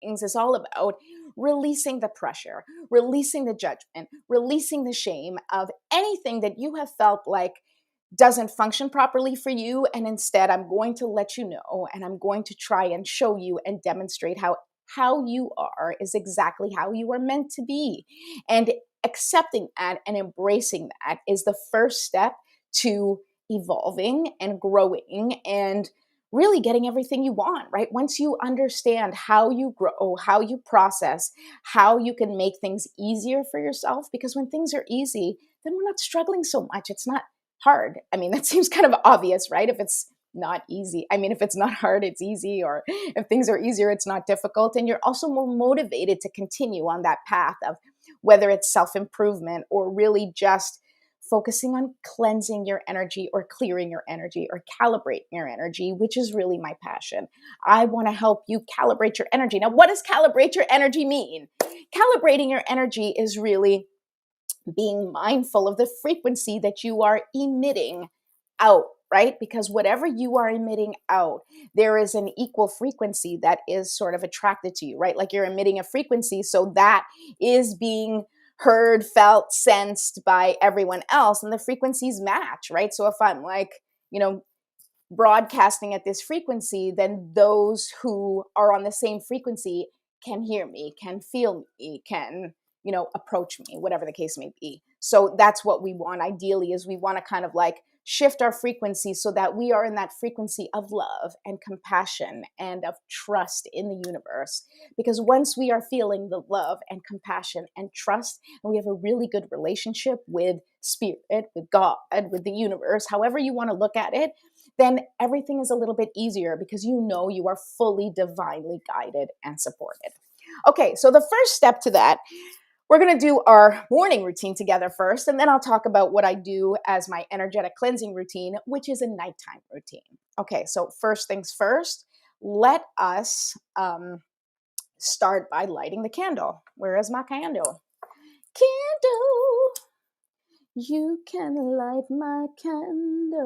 readings is all about releasing the pressure, releasing the judgment, releasing the shame of anything that you have felt like doesn't function properly for you. And instead, I'm going to let you know, and I'm going to try and show you and demonstrate how you are is exactly how you are meant to be. And accepting that and embracing that is the first step to evolving and growing and really getting everything you want, right? Once you understand how you grow, how you process, how you can make things easier for yourself, because when things are easy, then we're not struggling so much. It's not hard. I mean, that seems kind of obvious, right? If it's not easy. I mean, if it's not hard, it's easy. Or if things are easier, it's not difficult. And you're also more motivated to continue on that path of whether it's self-improvement or really just focusing on cleansing your energy or clearing your energy or calibrating your energy, which is really my passion. I want to help you calibrate your energy. Now, what does calibrate your energy mean? Calibrating your energy is really being mindful of the frequency that you are emitting out, right? Because whatever you are emitting out, there is an equal frequency that is sort of attracted to you, right? Like you're emitting a frequency, so that is being heard, felt, sensed by everyone else, and the frequencies match, right? So if I'm like, broadcasting at this frequency, then those who are on the same frequency can hear me, can feel me, can approach me, whatever the case may be. So that's what we want ideally, is we want to kind of like shift our frequency so that we are in that frequency of love and compassion and of trust in the universe. Because once we are feeling the love and compassion and trust, and we have a really good relationship with spirit, with God, with the universe, however you want to look at it, then everything is a little bit easier because you are fully divinely guided and supported. Okay, so the first step to that, we're going to do our morning routine together first, and then I'll talk about what I do as my energetic cleansing routine, which is a nighttime routine. Okay, so first things first, let us start by lighting the candle. Where is my candle? Candle, you can light my candle.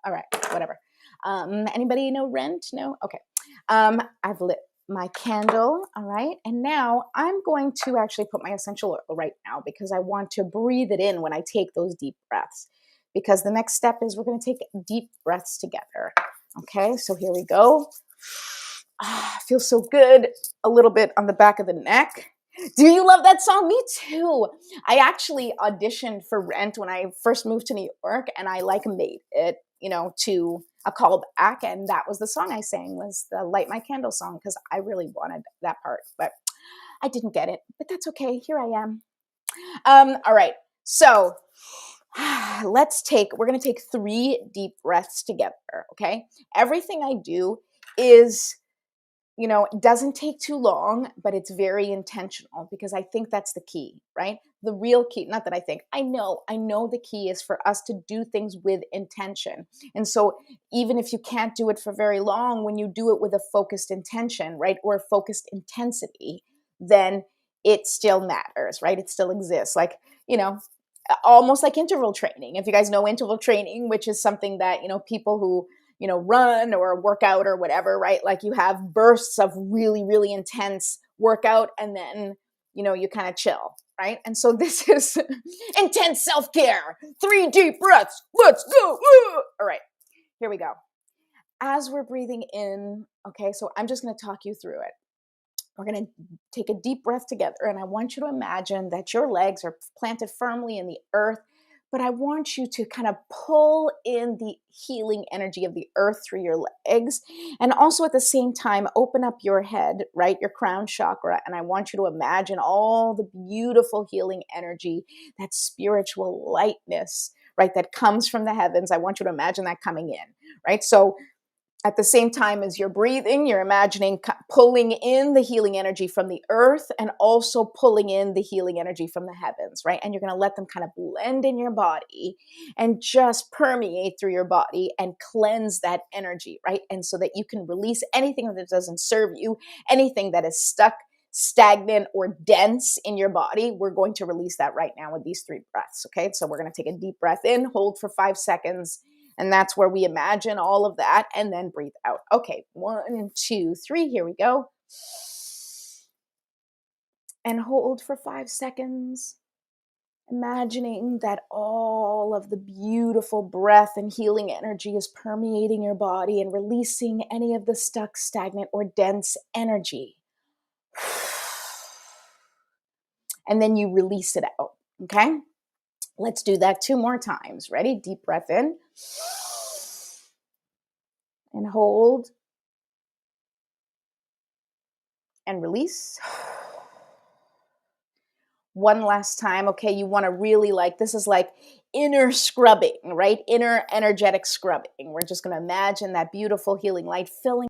All right, whatever. Anybody know Rent? No? Okay. I've lit my candle, all right? And now I'm going to actually put my essential oil right now because I want to breathe it in when I take those deep breaths. Because the next step is we're going to take deep breaths together. Okay, so here we go. Feels so good. A little bit on the back of the neck. Do you love that song? Me too. I actually auditioned for Rent when I first moved to New York, and I made it, to a callback, and that was the song I sang, was the Light My Candle song, because I really wanted that part, but I didn't get it, but that's okay. Here I am. All right. So we're going to take 3 deep breaths together. Okay. Everything I do is, it doesn't take too long, but it's very intentional because I think that's the key, right? The real key, not that I know the key is for us to do things with intention. And so even if you can't do it for very long, when you do it with a focused intention, right, or a focused intensity, then it still matters, right? It still exists. Almost like interval training. If you guys know interval training, which is something that, people who run or work out or whatever, right? Like you have bursts of really, really intense workout and then, you kind of chill, right? And so this is intense self-care. 3 deep breaths. Let's go. All right, here we go. As we're breathing in, okay, so I'm just going to talk you through it. We're going to take a deep breath together, and I want you to imagine that your legs are planted firmly in the earth, but I want you to kind of pull in the healing energy of the earth through your legs. And also at the same time, open up your head, right? Your crown chakra. And I want you to imagine all the beautiful healing energy, that spiritual lightness, right? That comes from the heavens. I want you to imagine that coming in, right? So at the same time as you're breathing, you're imagining pulling in the healing energy from the earth and also pulling in the healing energy from the heavens, right? And you're going to let them kind of blend in your body and just permeate through your body and cleanse that energy, right? And so that you can release anything that doesn't serve you, anything that is stuck, stagnant, or dense in your body. We're going to release that right now with these 3 breaths, okay? So we're going to take a deep breath in, hold for 5 seconds, And that's where we imagine all of that and then breathe out. Okay, 1, 2, 3, here we go. And hold for 5 seconds, imagining that all of the beautiful breath and healing energy is permeating your body and releasing any of the stuck, stagnant, or dense energy. And then you release it out, okay? Let's do that 2 more times. Ready? Deep breath in and hold and release. One last time. Okay, you want to really this is like inner scrubbing, right? Inner energetic scrubbing. We're just going to imagine that beautiful healing light filling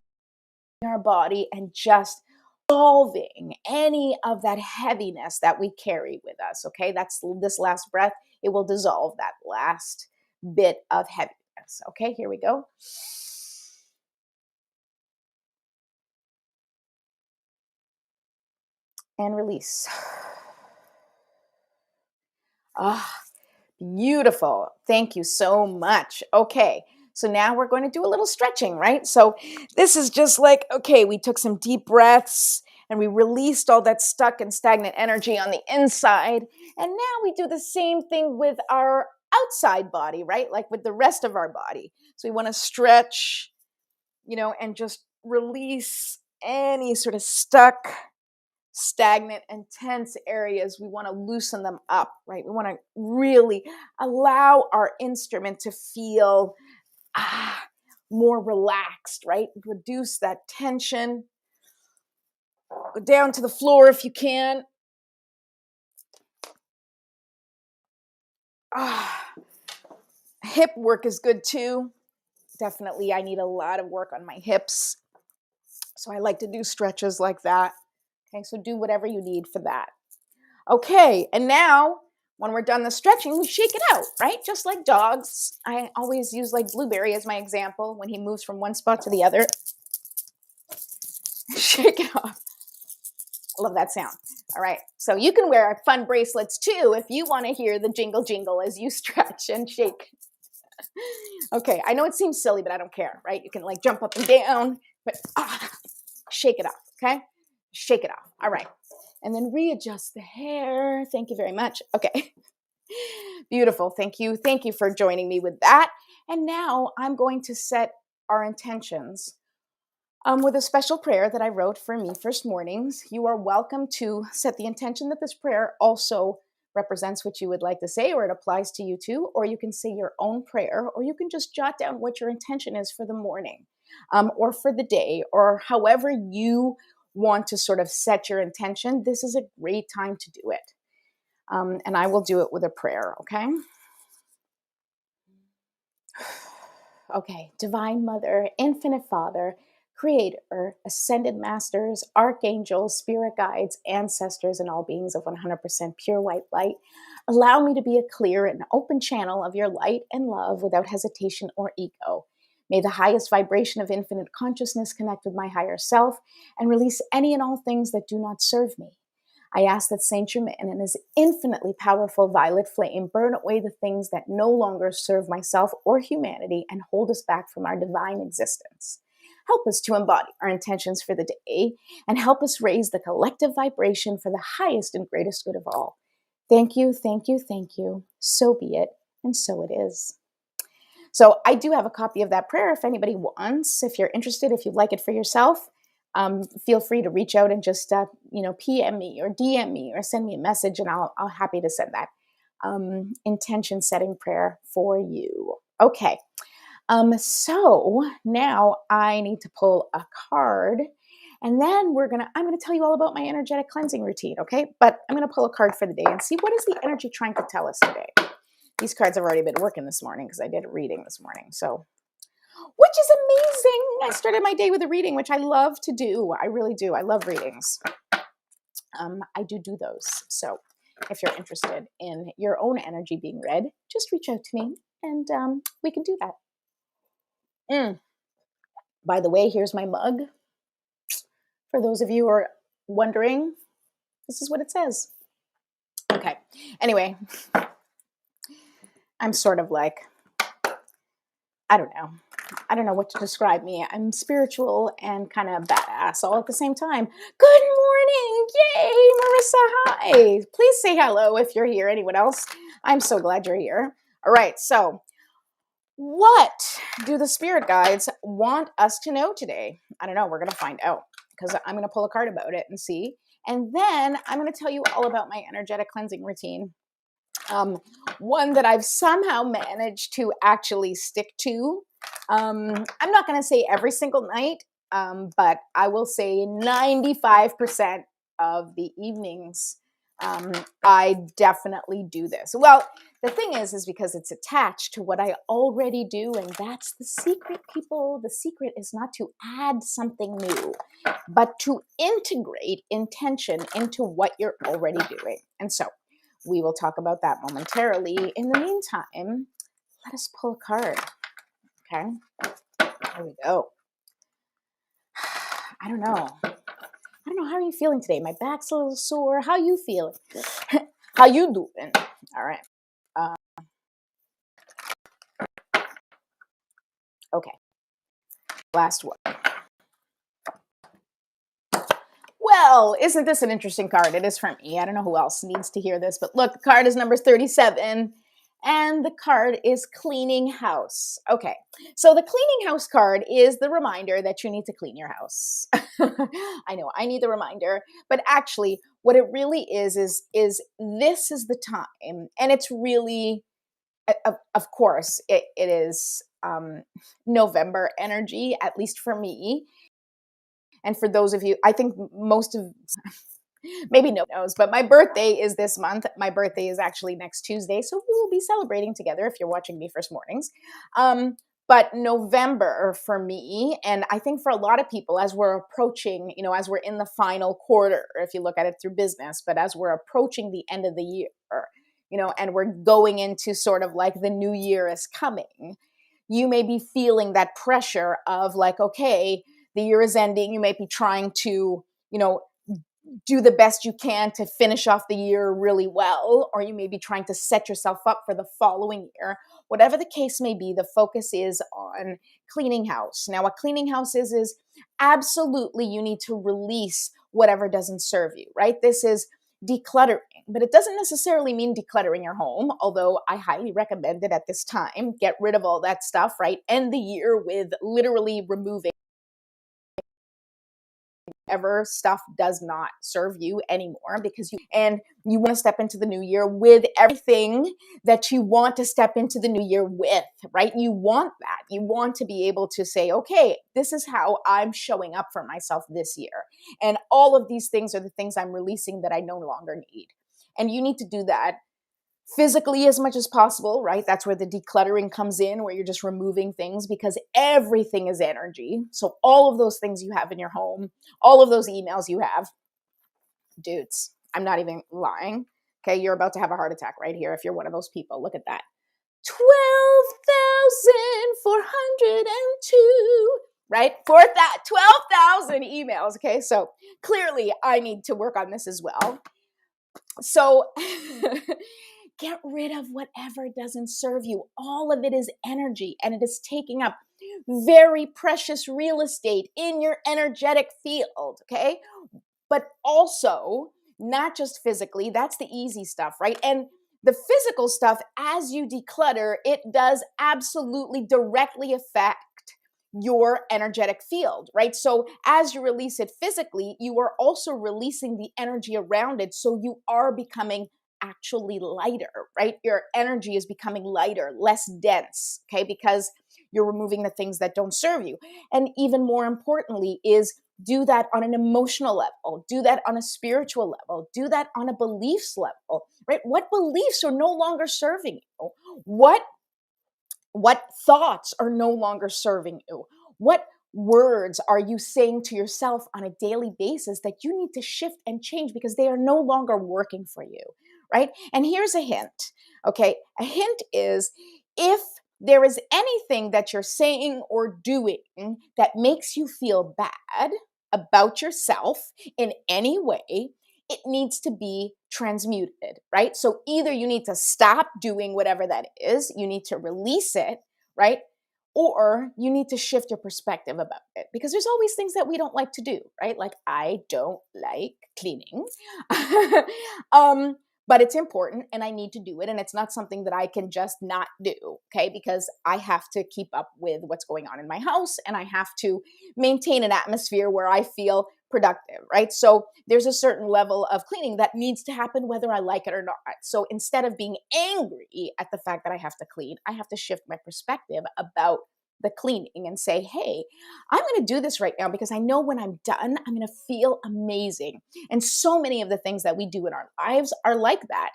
our body and just dissolving any of that heaviness that we carry with us. Okay, that's this last breath. It will dissolve that last bit of heaviness. Okay, here we go. And release. Ah, beautiful. Thank you so much. Okay, so now we're going to do a little stretching, right? So this is just okay, we took some deep breaths and we released all that stuck and stagnant energy on the inside. And now we do the same thing with our outside body, right? Like with the rest of our body. So we want to stretch, and just release any sort of stuck, stagnant and tense areas. We want to loosen them up, right? We want to really allow our instrument to feel more relaxed, right? Reduce that tension. Go down to the floor if you can. Hip work is good too. Definitely, I need a lot of work on my hips. So I like to do stretches like that. Okay, so do whatever you need for that. Okay, and now when we're done the stretching, we shake it out, right? Just like dogs. I always use Blueberry as my example. When he moves from one spot to the other, shake it off. I love that sound. All right, so you can wear fun bracelets too if you want to hear the jingle jingle as you stretch and shake. Okay, I know it seems silly, but I don't care, right? You can jump up and down, but shake it off, okay? Shake it off. All right. And then readjust the hair. Thank you very much. Okay. Beautiful. Thank you. Thank you for joining me with that. And now I'm going to set our intentions with a special prayer that I wrote for me first mornings. You are welcome to set the intention that this prayer also represents what you would like to say, or it applies to you too, or you can say your own prayer, or you can just jot down what your intention is for the morning, or for the day, or however you want to sort of set your intention. This is a great time to do it. And I will do it with a prayer, okay? Okay, Divine Mother, Infinite Father, Creator, Ascended Masters, Archangels, Spirit Guides, Ancestors, and all beings of 100% pure white light, allow me to be a clear and open channel of your light and love without hesitation or ego. May the highest vibration of infinite consciousness connect with my higher self and release any and all things that do not serve me. I ask that Saint Germain and his infinitely powerful violet flame burn away the things that no longer serve myself or humanity and hold us back from our divine existence. Help us to embody our intentions for the day and help us raise the collective vibration for the highest and greatest good of all. Thank you, thank you, thank you. So be it, and so it is. So I do have a copy of that prayer if anybody wants. If you're interested, if you'd like it for yourself, feel free to reach out and just PM me or DM me or send me a message, and I'll happy to send that intention setting prayer for you. Okay. So now I need to pull a card, and then I'm gonna tell you all about my energetic cleansing routine. Okay, but I'm gonna pull a card for the day and see what is the energy trying to tell us today. These cards have already been working this morning because I did a reading this morning. So, which is amazing. I started my day with a reading, which I love to do. I really do. I love readings. I do those. So if you're interested in your own energy being read, just reach out to me and we can do that. By the way, here's my mug. For those of you who are wondering, this is what it says. Okay. Anyway, I'm sort of I don't know. I don't know what to describe me. I'm spiritual and kind of badass all at the same time. Good morning. Yay, Marissa. Hi. Please say hello if you're here. Anyone else? I'm so glad you're here. All right. So, what do the spirit guides want us to know today? I don't know. We're going to find out because I'm going to pull a card about it and see. And then I'm going to tell you all about my energetic cleansing routine. One that I've somehow managed to actually stick to. I'm not going to say every single night, but I will say 95% of the evenings, I definitely do this. Well, the thing is because it's attached to what I already do, and that's the secret, people. The secret is not to add something new, but to integrate intention into what you're already doing. And so, we will talk about that momentarily. In the meantime, let us pull a card. Okay, here we go. I don't know. How are you feeling today? My back's a little sore. How you feeling? How you doing? All right. Okay. Last one. Well, isn't this an interesting card? It is for me. I don't know who else needs to hear this, but look, the card is number 37. And the card is cleaning house. Okay, so the cleaning house card is the reminder that you need to clean your house. I know I need the reminder, but actually what it really is this is the time. And it's really, of course, it is November energy, at least for me. And for those of you, I think most of, maybe no one knows, but my birthday is this month. My birthday is actually next Tuesday, so we will be celebrating together if you're watching me first mornings. But November for me, and I think for a lot of people, as we're approaching, as we're in the final quarter, if you look at it through business, but as we're approaching the end of the year, and we're going into sort of like the new year is coming, you may be feeling that pressure of like, okay, the year is ending. You may be trying to, do the best you can to finish off the year really well, or you may be trying to set yourself up for the following year. Whatever the case may be, the focus is on cleaning house. Now, what cleaning house is absolutely you need to release whatever doesn't serve you, right? This is decluttering, but it doesn't necessarily mean decluttering your home, although I highly recommend it at this time. Get rid of all that stuff, right? End the year with literally removing ever stuff does not serve you anymore, because you want to step into the new year with everything that you want to step into the new year with, right? You want that. You want to be able to say, okay, this is how I'm showing up for myself this year. And all of these things are the things I'm releasing that I no longer need. And you need to do that physically as much as possible, right? That's where the decluttering comes in, where you're just removing things, because everything is energy. So all of those things you have in your home, all of those emails you have, dudes, I'm not even lying. Okay, you're about to have a heart attack right here if you're one of those people. Look at that. 12,402, right? For that 12,000 emails. Okay, so clearly I need to work on this as well. So get rid of whatever doesn't serve you. All of it is energy, and it is taking up very precious real estate in your energetic field, okay? But also, not just physically, that's the easy stuff, right? And the physical stuff, as you declutter, it does absolutely directly affect your energetic field, right? So as you release it physically, you are also releasing the energy around it. So you are becoming actually lighter, right? Your energy is becoming lighter, less dense, okay? Because you're removing the things that don't serve you. And even more importantly is do that on an emotional level, do that on a spiritual level, do that on a beliefs level, right? What beliefs are no longer serving you? What thoughts are no longer serving you? What words are you saying to yourself on a daily basis that you need to shift and change because they are no longer working for you, right? And here's a hint, okay? A hint is if there is anything that you're saying or doing that makes you feel bad about yourself in any way, it needs to be transmuted, right? So either you need to stop doing whatever that is, you need to release it, right? or you need to shift your perspective about it, because there's always things that we don't like to do, right? Like I don't like cleaning. But it's important and I need to do it. And it's not something that I can just not do, okay? Because I have to keep up with what's going on in my house and I have to maintain an atmosphere where I feel productive, right? So there's a certain level of cleaning that needs to happen whether I like it or not. So instead of being angry at the fact that I have to clean, I have to shift my perspective about the cleaning and say, hey, I'm going to do this right now because I know when I'm done, I'm going to feel amazing. And so many of the things that we do in our lives are like that.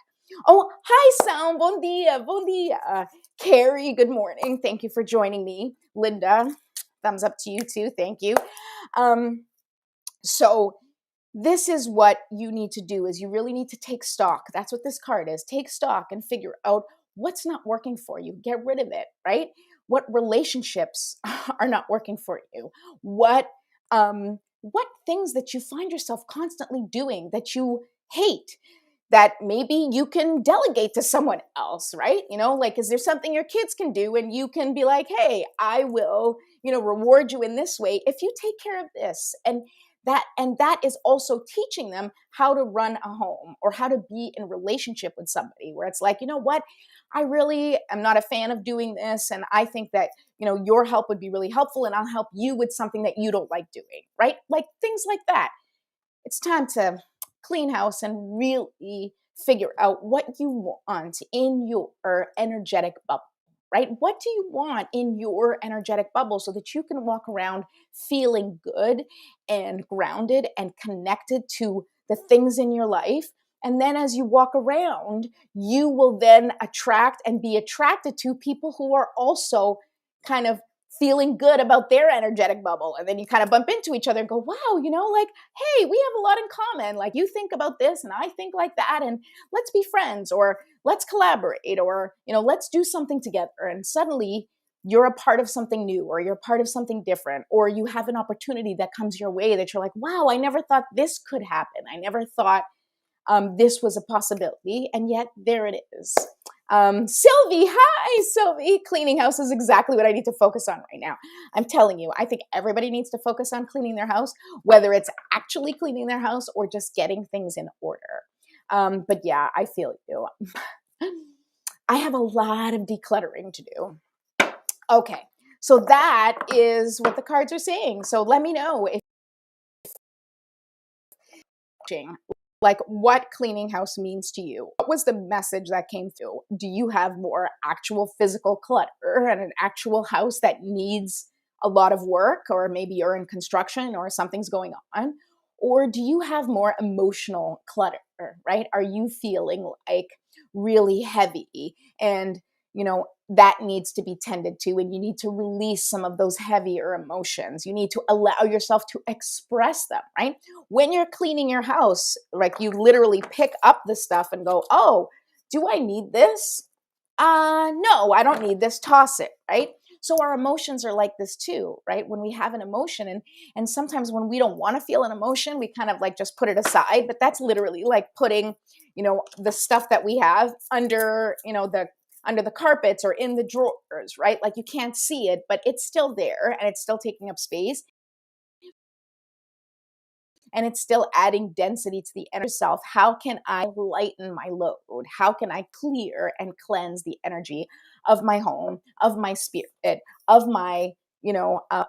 Oh, hi, Sam. Bon dia. Bon dia. Carrie, good morning. Thank you for joining me. Linda, thumbs up to you too. Thank you. So this is what you need to do, is you really need to take stock. That's what this card is. Take stock and figure out what's not working for you. Get rid of it, right? What relationships are not working for you? What things that you find yourself constantly doing that you hate, that maybe you can delegate to someone else, right? Like, is there something your kids can do and you can be like, hey, I will, reward you in this way if you take care of this. And that is also teaching them how to run a home or how to be in relationship with somebody, where it's like, you know what, I really am not a fan of doing this, and I think that your help would be really helpful, and I'll help you with something that you don't like doing, right? Like things like that. It's time to clean house and really figure out what you want in your energetic bubble, right? What do you want in your energetic bubble so that you can walk around feeling good and grounded and connected to the things in your life? And then as you walk around, you will then attract and be attracted to people who are also kind of feeling good about their energetic bubble. And then you kind of bump into each other and go, wow, like, hey, we have a lot in common. Like, you think about this and I think like that, and let's be friends, or let's collaborate, or, let's do something together. And suddenly you're a part of something new, or you're part of something different, or you have an opportunity that comes your way that you're like, wow, I never thought this could happen. I never thought this was a possibility. And yet there it is. Sylvie, hi, Sylvie. Cleaning house is exactly what I need to focus on right now. I'm telling you, I think everybody needs to focus on cleaning their house, whether it's actually cleaning their house or just getting things in order. But yeah, I feel you. I have a lot of decluttering to do. Okay, so that is what the cards are saying. So let me know if like what cleaning house means to you. What was the message that came through? Do you have more actual physical clutter and an actual house that needs a lot of work, or maybe you're in construction or something's going on? Or do you have more emotional clutter, right? Are you feeling like really heavy and, that needs to be tended to, and you need to release some of those heavier emotions. You need to allow yourself to express them, right? When you're cleaning your house, like, you literally pick up the stuff and go, oh, do I need this? No, I don't need this. Toss it, right? So our emotions are like this too, right? When we have an emotion, and sometimes when we don't want to feel an emotion, we kind of like just put it aside. But that's literally like putting, the stuff that we have under, under the carpets or in the drawers, right? Like, you can't see it, but it's still there and it's still taking up space. And it's still adding density to the inner self. How can I lighten my load? How can I clear and cleanse the energy of my home, of my spirit, of my,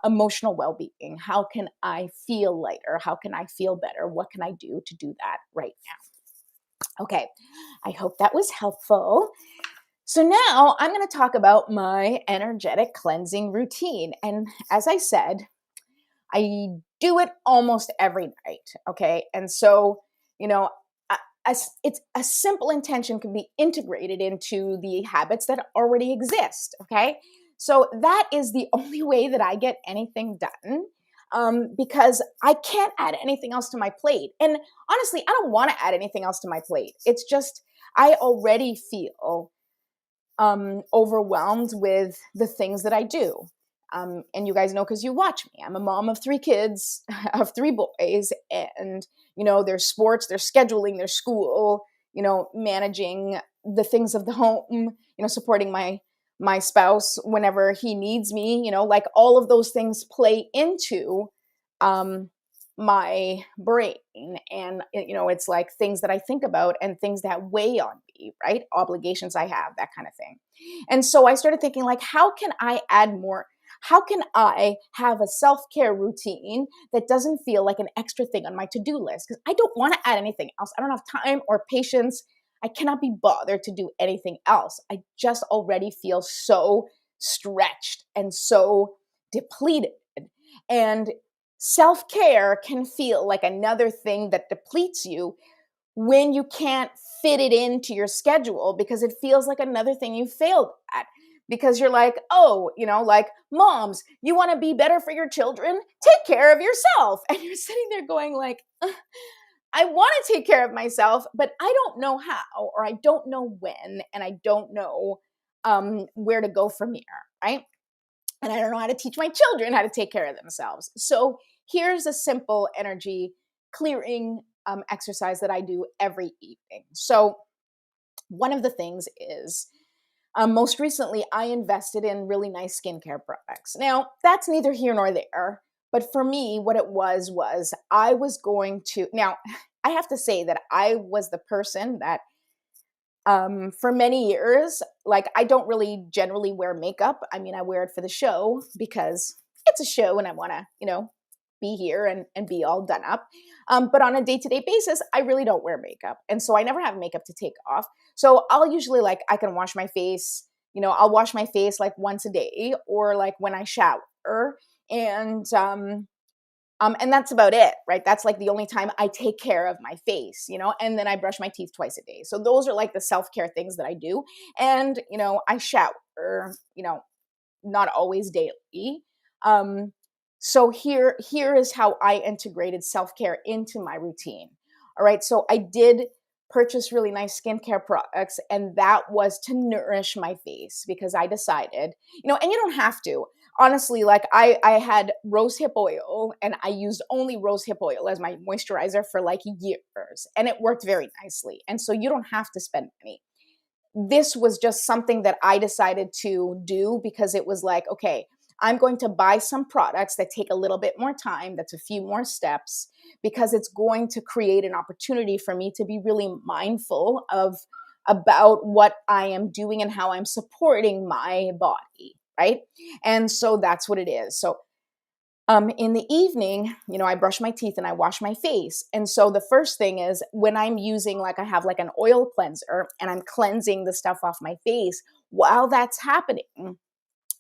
emotional well-being? How can I feel lighter? How can I feel better? What can I do to do that right now? Okay, I hope that was helpful. So now I'm going to talk about my energetic cleansing routine. And as I said, I do it almost every night. Okay. And so, it's a simple intention can be integrated into the habits that already exist. Okay. So that is the only way that I get anything done. Because I can't add anything else to my plate. And honestly, I don't want to add anything else to my plate. It's just, I already feel overwhelmed with the things that I do. And you guys know, because you watch me, I'm a mom of 3 kids, of 3 boys, and, their sports, their scheduling, their school, managing the things of the home, supporting my my spouse whenever he needs me, like all of those things play into um, my brain. And, it's like things that I think about and things that weigh on me, right? Obligations I have, that kind of thing. And so I started thinking, like, how can I add more? How can I have a self care routine that doesn't feel like an extra thing on my to do list? Because I don't want to add anything else. I don't have time or patience. I cannot be bothered to do anything else. I just already feel so stretched and so depleted. And self care can feel like another thing that depletes you when you can't fit it into your schedule because it feels like another thing you failed at. Because you're like, oh, like moms, you want to be better for your children? Take care of yourself. And you're sitting there going, like, I want to take care of myself, but I don't know how, or I don't know when, and I don't know where to go from here, right? And I don't know how to teach my children how to take care of themselves. So here's a simple energy clearing exercise that I do every evening. So one of the things is most recently I invested in really nice skincare products. Now, that's neither here nor there. But for me, what it was I was going to, now I have to say that I was the person that for many years, like I don't really generally wear makeup. I mean, I wear it for the show because it's a show and I want to, be here and be all done up. But on a day-to-day basis, I really don't wear makeup. And so I never have makeup to take off. So I'll usually like, I can wash my face, I'll wash my face like once a day or like when I shower. And and that's about it, right? That's like the only time I take care of my face, and then I brush my teeth twice a day. So those are like the self-care things that I do. And, I shower, you know, not always daily. Um, so here is how I integrated self-care into my routine. All right. So I did purchase really nice skincare products, and that was to nourish my face because I decided, and you don't have to. Honestly, like I had rose hip oil and I used only rose hip oil as my moisturizer for like years, and it worked very nicely. And so you don't have to spend money. This was just something that I decided to do because it was like, okay, I'm going to buy some products that take a little bit more time, that's a few more steps, because it's going to create an opportunity for me to be really mindful of about what I am doing and how I'm supporting my body, right? And so that's what it is. So in the evening, I brush my teeth and I wash my face. And so the first thing is when I'm using, like, I have like an oil cleanser and I'm cleansing the stuff off my face, while that's happening,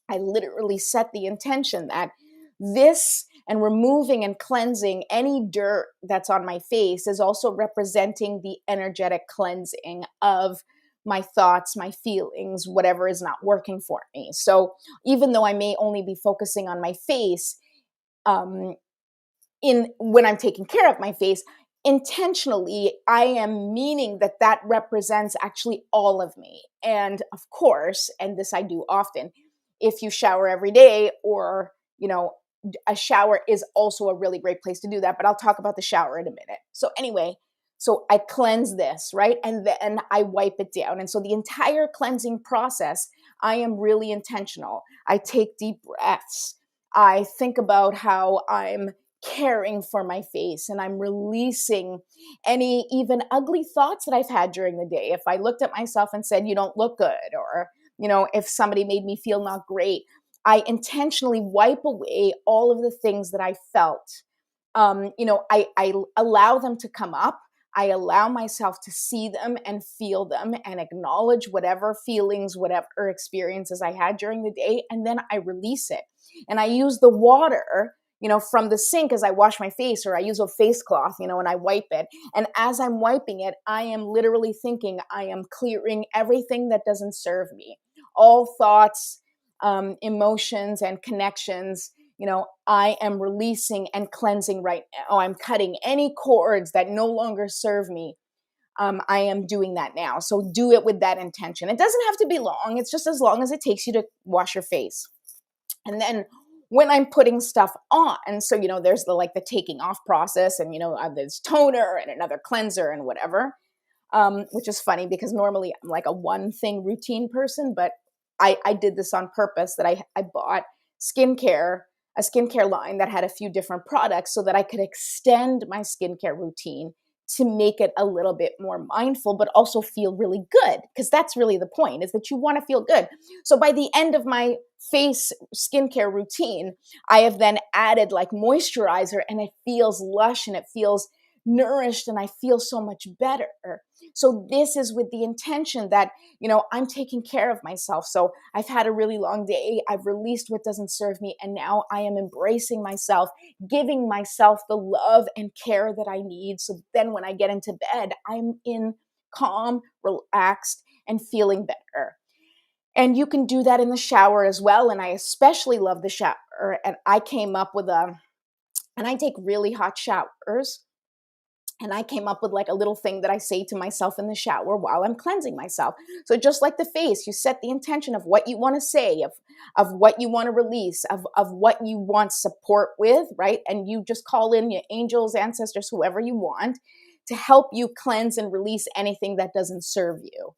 I literally set the intention that this and removing and cleansing any dirt that's on my face is also representing the energetic cleansing of my thoughts, my feelings, whatever is not working for me. So even though I may only be focusing on my face, um, in when I'm taking care of my face, intentionally, I am meaning that that represents actually all of me. And of course, and this I do often, if you shower every day or, a shower is also a really great place to do that, but I'll talk about the shower in a minute. So anyway, so I cleanse this, right? And then I wipe it down. And so the entire cleansing process, I am really intentional. I take deep breaths. I think about how I'm caring for my face and I'm releasing any even ugly thoughts that I've had during the day. If I looked at myself and said, you don't look good, or, if somebody made me feel not great, I intentionally wipe away all of the things that I felt. I allow them to come up. I allow myself to see them and feel them and acknowledge whatever feelings, whatever experiences I had during the day, and then I release it. And I use the water, from the sink as I wash my face, or I use a face cloth, and I wipe it. And as I'm wiping it, I am literally thinking I am clearing everything that doesn't serve me. All thoughts, emotions, and connections, I am releasing and cleansing right now. I'm cutting any cords that no longer serve me. I am doing that now. So do it with that intention. It doesn't have to be long. It's just as long as it takes you to wash your face. And then when I'm putting stuff on, so, there's the taking off process, and, there's toner and another cleanser and whatever, which is funny because normally I'm like a one thing routine person, but I did this on purpose, that I bought skincare, a skincare line that had a few different products so that I could extend my skincare routine to make it a little bit more mindful, but also feel really good. Because that's really the point, is that you want to feel good. So by the end of my face skincare routine, I have then added like moisturizer, and it feels lush and it feels nourished and I feel so much better. So this is with the intention that, I'm taking care of myself. So I've had a really long day. I've released what doesn't serve me. And now I am embracing myself, giving myself the love and care that I need. So then when I get into bed, I'm in calm, relaxed, and feeling better. And you can do that in the shower as well. And I especially love the shower. And I came up with and I take really hot showers. And I came up with like a little thing that I say to myself in the shower while I'm cleansing myself. So just like the face, you set the intention of what you want to say, of what you want to release, of what you want support with, right? And you just call in your angels, ancestors, whoever you want to help you cleanse and release anything that doesn't serve you.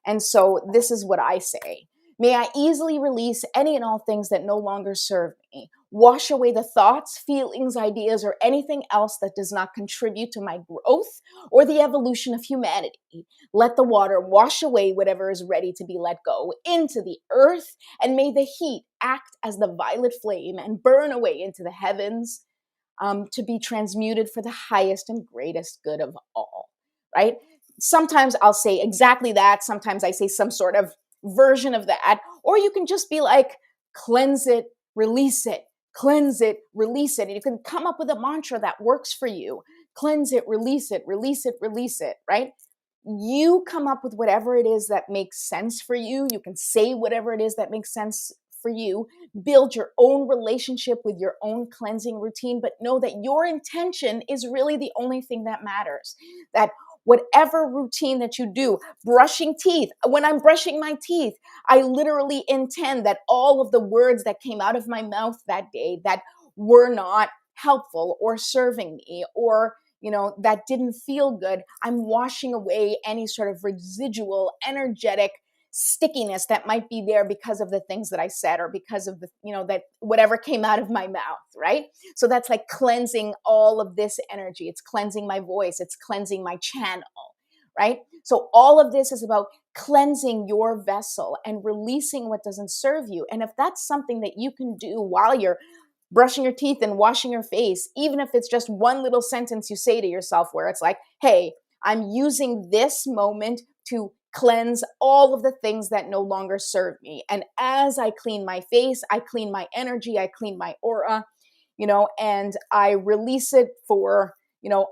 And so this is what I say. May I easily release any and all things that no longer serve me. Wash away the thoughts, feelings, ideas, or anything else that does not contribute to my growth or the evolution of humanity. Let the water wash away whatever is ready to be let go into the earth, and may the heat act as the violet flame and burn away into the heavens, to be transmuted for the highest and greatest good of all, right? Sometimes I'll say exactly that. Sometimes I say some sort of version of that. Or you can just be like, cleanse it, release it, cleanse it, release it. And you can come up with a mantra that works for you. Cleanse it, release it, release it, release it, right? You come up with whatever it is that makes sense for you. You can say whatever it is that makes sense for you. Build your own relationship with your own cleansing routine, but know that your intention is really the only thing that matters. That whatever routine that you do, brushing teeth, when I'm brushing my teeth, I literally intend that all of the words that came out of my mouth that day that were not helpful or serving me, or that didn't feel good, I'm washing away any sort of residual energetic stickiness that might be there because of the things that I said, or because of the, that whatever came out of my mouth, right? So that's like cleansing all of this energy. It's cleansing my voice. It's cleansing my channel, right? So all of this is about cleansing your vessel and releasing what doesn't serve you. And if that's something that you can do while you're brushing your teeth and washing your face, even if it's just one little sentence you say to yourself where it's like, hey, I'm using this moment to cleanse all of the things that no longer serve me. And as I clean my face, I clean my energy, I clean my aura, and I release it for,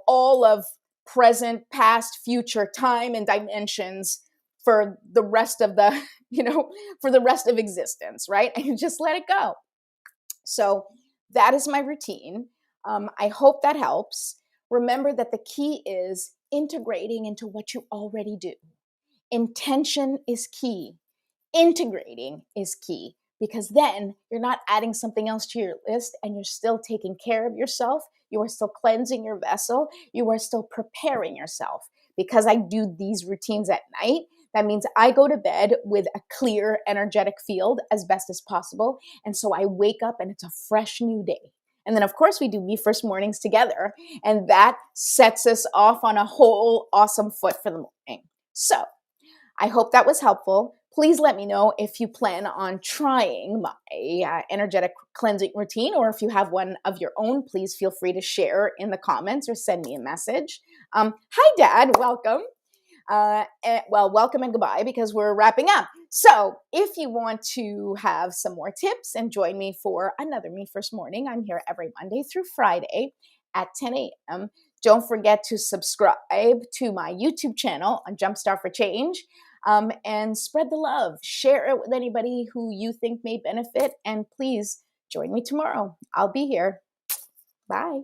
all of present, past, future time and dimensions for the rest of the, for the rest of existence, right? And you just let it go. So that is my routine. I hope that helps. Remember that the key is integrating into what you already do. Intention is key. Integrating is key, because then you're not adding something else to your list, and you're still taking care of yourself. You are still cleansing your vessel. You are still preparing yourself. Because I do these routines at night, that means I go to bed with a clear, energetic field as best as possible. And so I wake up and it's a fresh new day. And then, of course, we do Me First mornings together. And that sets us off on a whole awesome foot for the morning. So I hope that was helpful. Please let me know if you plan on trying my energetic cleansing routine, or if you have one of your own. Please feel free to share in the comments or send me a message. Hi, Dad. Welcome. Welcome and goodbye, because we're wrapping up. So if you want to have some more tips and join me for another Me First morning, I'm here every Monday through Friday at 10 a.m. Don't forget to subscribe to my YouTube channel on Jumpstart for Change, and spread the love. Share it with anybody who you think may benefit. And please join me tomorrow. I'll be here. Bye.